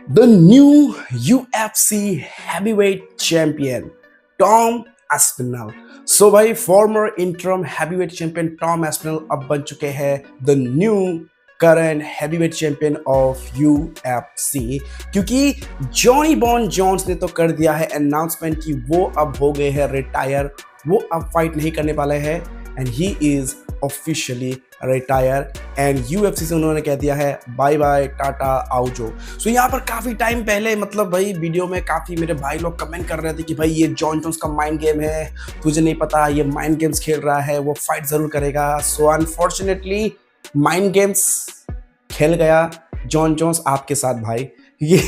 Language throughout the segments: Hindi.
The new UFC heavyweight champion Tom Aspinall. So भाई farmer interim heavyweight champion Tom Aspinall अब बन चुके हैं the new current heavyweight champion of UFC, क्योंकि जॉनी बॉन जोन्स ने तो कर दिया है अनाउंसमेंट कि वो अब हो गए हैं रिटायर, वो अब फाइट नहीं करने वाले हैं and he is officially retire and UFC से उन्होंने कह दिया है बाय बाय टाटा आउजो। सो यहाँ पर काफ़ी टाइम पहले मतलब भाई वीडियो में काफ़ी मेरे भाई लोग कमेंट कर रहे थे कि भाई ये जॉन जोन्स का माइंड गेम है, तुझे नहीं पता ये माइंड गेम्स खेल रहा है, वो फाइट ज़रूर करेगा। सो अनफॉर्चुनेटली माइंड गेम्स खेल गया जॉन जोन्स आपके साथ भाई। ये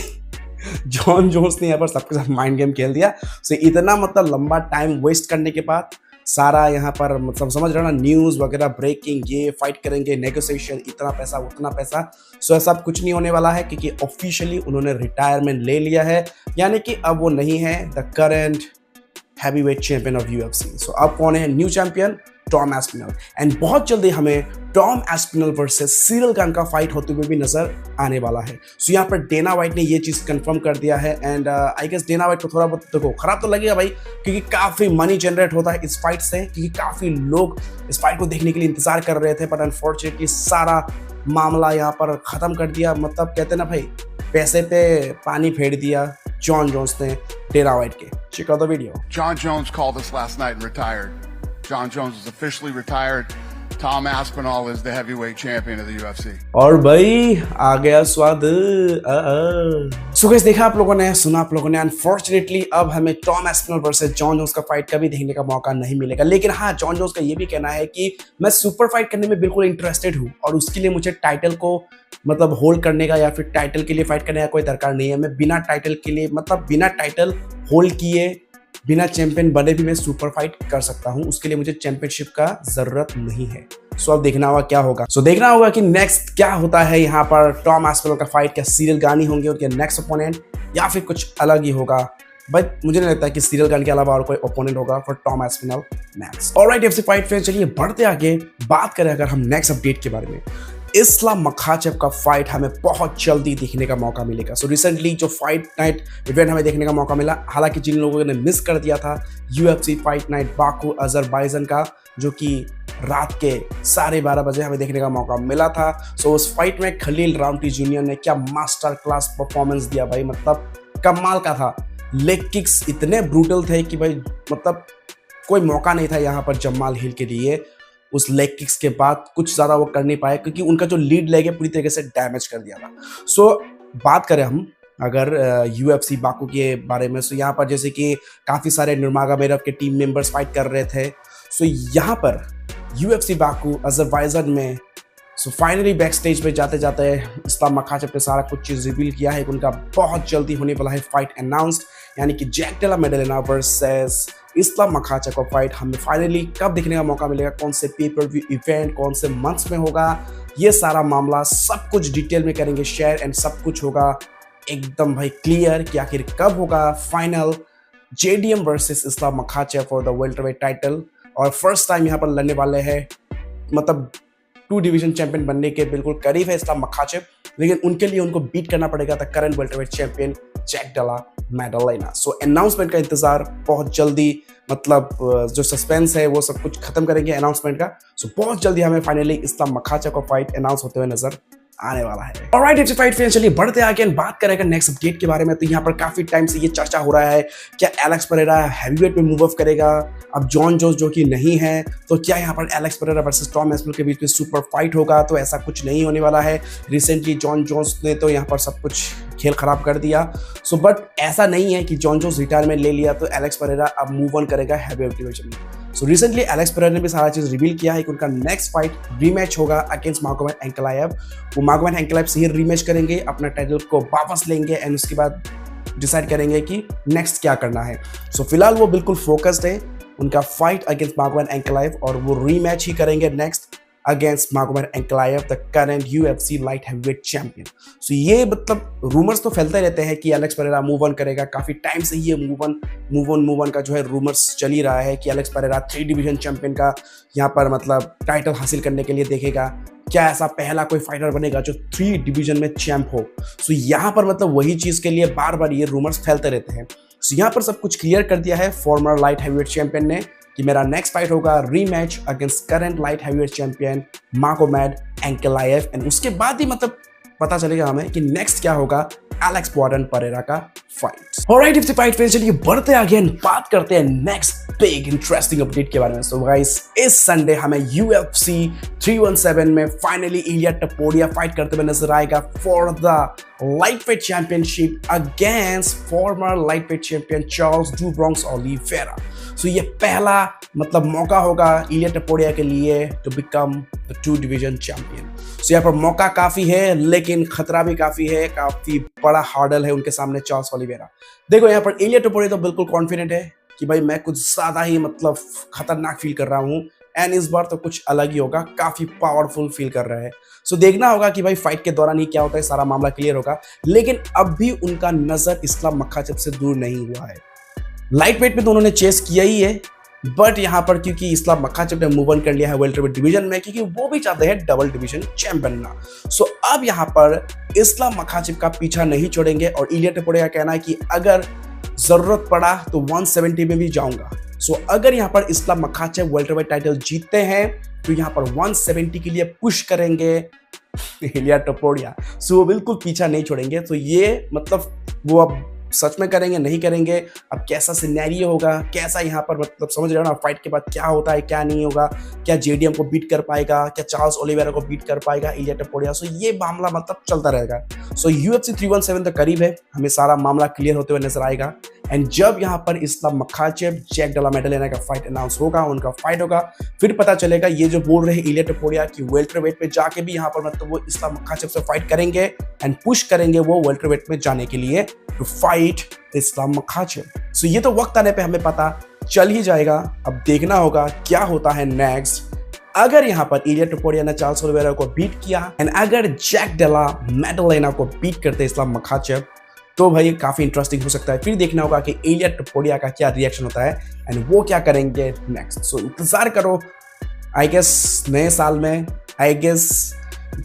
जॉन जोन्स ने यहाँ पर सबके साथ माइंड गेम खेल दिया। सो इतना मतलब लंबा टाइम वेस्ट करने के बाद सारा यहाँ पर मतलब समझ रहे हो ना, न्यूज़ वगैरह ब्रेकिंग, ये फाइट करेंगे, नेगोशिएशन, इतना पैसा उतना पैसा। सो ऐसा कुछ नहीं होने वाला है क्योंकि ऑफिशियली उन्होंने रिटायरमेंट ले लिया है, यानी कि अब वो नहीं है the current heavyweight champion of UFC। सो अब कौन है new champion? Tom Aspinall. And बहुत जल्दी हमें Tom Aspinall versus Cyril gun का फाइट होते हुए भी नजर आने वाला है। सो यहाँ पर डेना वाइट ने ये चीज़ कंफर्म कर दिया है and I guess Dana White को थोड़ा बहुत देखो खराब तो लगेगा भाई, क्योंकि काफ़ी मनी जनरेट होता है इस फाइट से, क्योंकि काफ़ी लोग इस फाइट को देखने के लिए इंतजार कर रहे थे, बट अनफॉर्चुनेटली सारा मामला यहाँ पर ख़त्म कर दिया। मतलब कहते ना भाई, पैसे पे पानी फेर दिया जॉन जोन्स ने डेना वाइट के। Check out the video. John Jones called us last night and retired. John Jones is officially retired. Tom Aspinall is the heavyweight champion of the UFC. और भाई आ गया स्वाद। सो गाइस, देखा आप लोगों ने, सुना आप लोगों ने, अनफॉर्चुनेटली अब हमें Tom Aspinall versus Jon Jones का फाइट का भी देखने का मौका नहीं मिलेगा। लेकिन हाँ, जॉन जोन्स का ये भी कहना है कि मैं सुपर फाइट करने में बिल्कुल इंटरेस्टेड हूँ और उसके लिए मुझे टाइटल को मतलब होल्ड करने का या फिर टाइटल के लिए फाइट करने का कोई दरकार नहीं है। मैं बिना टाइटल के लिए मतलब बिना टाइटल होल्ड किए, बिना चैंपियन बने भी मैं सुपर फाइट कर सकता हूं, उसके लिए मुझे चैंपियनशिप का जरूरत नहीं है। सो अब देखना होगा क्या होगा। सो देखना होगा कि नेक्स्ट क्या होता है यहाँ पर टॉम एस्पिनल का फाइट। क्या सीरियल गानी होंगे उनके नेक्स्ट ओपोनेंट या फिर कुछ अलग ही होगा? बट मुझे नहीं लगता कि सीरियल गन के अलावा और कोई ओपोनेंट होगा for Tom Aspinall next. Alright FC fight fans, चलिए बढ़ते आगे, बात करें अगर हम नेक्स्ट अपडेट के बारे में। इस्लाम मखाचेव का फाइट हमें बहुत जल्दी देखने का मौका मिलेगा। सो रिसेंटली जो फाइट नाइट इवेंट हमें देखने का मौका मिला, हालांकि जिन लोगों ने मिस कर दिया था UFC fight night Baku Azerbaijan का, जो कि रात के 12:30 बजे हमें देखने का मौका मिला था। सो उस फाइट में खलील रामटी जूनियर ने क्या मास्टर क्लास परफॉर्मेंस दिया भाई, मतलब कमाल का था। लेग किक्स इतने ब्रूटल थे कि भाई मतलब कोई मौका नहीं था यहाँ पर जमाल हिल के लिए उस लेग किक्स के बाद कुछ ज़्यादा वो कर नहीं पाए, क्योंकि उनका जो लीड लेग है पूरी तरीके से डैमेज कर दिया था। सो बात करें हम अगर UFC बाकू के बारे में, सो यहाँ पर जैसे कि काफ़ी सारे नुरमागोमेडोव के टीम मेंबर्स फाइट कर रहे थे। सो यहाँ पर UFC बाकू अजरबैजान में सो फाइनली बैक स्टेज पे जाते जाते इस्लाम मखाचेव ने सारा कुछ चीज़ रिवील किया है। उनका बहुत जल्दी होने वाला है फाइट अनाउंस्ड, यानी कि Jack Della मेडेलिना versus Islam Makhachev का फाइट हमें फाइनली कब देखने का मौका मिलेगा, कौन से पेपर व्यू इवेंट, कौन से मंथ्स में होगा, ये सारा मामला सब कुछ डिटेल में करेंगे शेयर एंड सब कुछ होगा एकदम भाई क्लियर कि आखिर कब होगा final JDM versus Islam Makhachev for the welterweight title. और फर्स्ट टाइम यहाँ पर लड़ने वाले हैं, मतलब 2 डिवीजन चैंपियन बनने के बिल्कुल करीब है इस्लाम मखाचेव, लेकिन उनके लिए उनको बीट करना पड़ेगा the current welterweight champion Jack Della Maddalena. So announcement का इंतजार बहुत जल्दी, मतलब जो सस्पेंस है वो सब कुछ खत्म करेंगे अनाउंसमेंट का। सो बहुत जल्दी हमें फाइनली इस्लाम मखाचेव का फाइट अनाउंस होते हुए नजर आने वाला है। ऑलराइट FC फाइट फैंस, चलिए बढ़ते आगे बात करेंगे नेक्स्ट अपडेट के बारे में। तो यहाँ पर काफी टाइम से ये चर्चा हो रहा है, क्या एलेक्स परेरा हैवीवेट में मूव ऑफ करेगा? अब जॉन जोन्स जो कि नहीं है, तो क्या यहाँ पर Alex Pereira versus Tom Aspinall के बीच में सुपर फाइट होगा? तो ऐसा कुछ नहीं होने वाला है। रिसेंटली जॉन जोन्स ने तो यहाँ पर सब कुछ खेल खराब कर दिया। सो बट ऐसा नहीं है कि जॉन जोन्स रिटायरमेंट ले लिया तो एलेक्स परेरा अब मूव ऑन करेगा हैवीवेट डिवीजन में। सो रिसेंटली एलेक्स परेरा ने भी सारा चीज़ रिवील किया है कि उनका नेक्स्ट फाइट रीमैच होगा अगेंस्ट मागोमेड एंकलायव। वो मागोमेड एंकलायव से ही रीमैच करेंगे, अपना टाइटल को वापस लेंगे एंड उसके बाद डिसाइड करेंगे कि नेक्स्ट क्या करना है। सो फिलहाल वो बिल्कुल फोकस्ड है उनका फाइट अगेंस्ट मागोमेड एंकलायव, और वो रीमैच ही करेंगे next against Magomed Ankalaev the current UFC light heavyweight champion. So ये मतलब रूमर्स तो फैलते रहते हैं कि एलेक्स परेरा मूव ऑन करेगा, काफी टाइम से ये मूव ऑन का जो है रूमर्स चल ही रहा है कि एलेक्स परेरा 3 डिवीजन चैंपियन का यहाँ पर मतलब टाइटल हासिल करने के लिए देखेगा। क्या ऐसा पहला कोई फाइटर बनेगा जो 3 डिवीजन में चैंप हो? सो यहाँ पर मतलब वही चीज के लिए बार बार ये रूमर्स फैलते रहते हैं। सो यहाँ पर सब कुछ क्लियर कर दिया है फॉर्मर लाइट हैवीवेट चैंपियन ने कि मेरा नेक्स्ट फाइट होगा rematch against current light heavyweight champion Magomed Ankalaev, and उसके बाद ही मतलब पता चलेगा हमें कि नेक्स्ट क्या होगा एलेक्स वार्डन परेरा का fight. Alright, if the fight phase, चलिए बढ़ते आगे एंड बात करते हैं नेक्स्ट बिग इंटरेस्टिंग अपडेट के बारे में। सो गाइस, इस संडे हमें UFC 317 में फाइनली इलिया टपोरिया फाइट करते हुए नजर आएगा for the lightweight championship against former lightweight champion Charles do Bronx Oliveira. So ये पहला मतलब मौका होगा इलिया टपोरिया के लिए to become the 2 division champion. So यहाँ पर मौका काफी है लेकिन खतरा भी काफी है, काफी बड़ा हार्डल है उनके सामने चार्ल्स ओलिवेरा। देखो यहाँ पर इलिया टपोरिया तो बिल्कुल कॉन्फिडेंट है कि भाई मैं कुछ ज्यादा ही मतलब खतरनाक फील कर रहा हूँ एंड इस बार तो कुछ अलग ही होगा, काफी पावरफुल फील कर रहा है। सो देखना होगा कि भाई फाइट के दौरान ही क्या होता है, सारा मामला क्लियर होगा। लेकिन अब भी उनका नजर इस्लाम मखाचब से दूर नहीं हुआ है। लाइट वेट में तो उन्होंने चेस किया ही है, बट यहाँ पर क्योंकि इस्लाम मखाचब ने मूव ऑन कर लिया है वेल्टरवेट डिवीजन में, क्योंकि वो भी चाहते हैं डबल डिवीजन चैंप बनना। सो अब यहाँ पर इस्लाम मखाचब का पीछा नहीं छोड़ेंगे और इलिया टपोरिया का कहना है कि अगर जरूरत पड़ा तो 170 में भी जाऊंगा। सो अगर यहाँ पर इस्लाम मखाचब वेल्टरवेट टाइटल जीतते हैं तो यहाँ पर 170 के लिए पुश करेंगे इलिया टपोरिया। सो वो बिल्कुल पीछा नहीं छोड़ेंगे। तो ये मतलब वो अब सच में करेंगे नहीं करेंगे, अब कैसा सिनेरियो होगा, कैसा यहाँ पर मतलब समझ रहे हो ना, फाइट के बाद क्या होता है क्या नहीं होगा, क्या जेडीएम को बीट कर पाएगा, क्या चार्ल्स ओलिवेरा को बीट कर पाएगा इलिया टपोरिया। सो ये मामला मतलब चलता रहेगा। सो UFC 317 तो करीब है, हमें सारा मामला क्लियर होते हुए नजर आएगा। एंड जब यहाँ पर इस्लाम मखाचब जैक डेला मेडलेना का फाइट अनाउंस होगा, उनका फाइट होगा, फिर पता चलेगा ये जो बोल रहे हैं इलिया टपोरिया कि वेल्टरवेट पे जाके भी यहाँ पर मतलब वो इस्लाम मखाचब से फाइट करेंगे एंड पुश करेंगे वो वेल्टरवेट में जाने के लिए टू फाइट इस्लाम मखाचब। सो ये तो वक्त आने पे हमें पता चल ही जाएगा। अब देखना होगा क्या होता है नेक्स्ट। अगर यहाँ पर इलिया टपोरिया ने चार्ल्स ओलिवेरा को बीट किया एंड अगर जैक डेला मेडलेना को बीट करते इस्लाम मखाचब तो भाई काफी इंटरेस्टिंग हो सकता है। फिर देखना होगा कि इलिया टपोरिया का क्या रिएक्शन होता है एंड वो क्या करेंगे नेक्स्ट। सो इंतजार करो, आई गेस नए साल में, आई गेस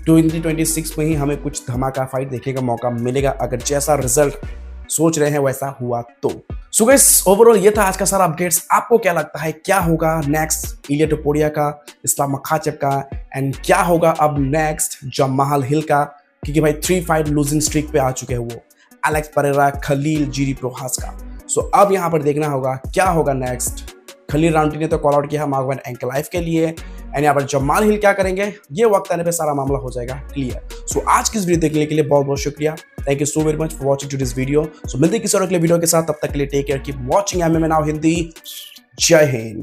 2026 में ही हमें कुछ धमाका फाइट देखने का मौका मिलेगा अगर जैसा रिजल्ट सोच रहे हैं वैसा हुआ तो। सो गाइस, ओवरऑल ये था आज का सारा अपडेट्स। आपको क्या लगता है क्या होगा नेक्स्ट इलिया टपोरिया का, इस्लाम मखाचब का, एंड क्या होगा अब नेक्स्ट जमाल हिल का, क्योंकि भाई 3 फाइट लूजिंग स्ट्रीक पे आ चुके हैं वो, एलेक्स परेरा, खलील जीरी प्रोहास का। सो अब यहाँ पर देखना होगा क्या होगा नेक्स्ट। खलील राउंडी ने तो कॉल आउट किया मागोमेड एंकेलायेव के लिए एंड यहाँ पर जमाल हिल क्या करेंगे ये वक्त आने पे सारा मामला हो जाएगा क्लियर। सो आज की इस वीडियो देखने के लिए बहुत बहुत शुक्रिया। Thank you so very much for watching to this video. So मिलते हैं किसी और अगले वीडियो के साथ, तब तक के लिए take care, keep watching MMA Now Hindi. जय हिंद।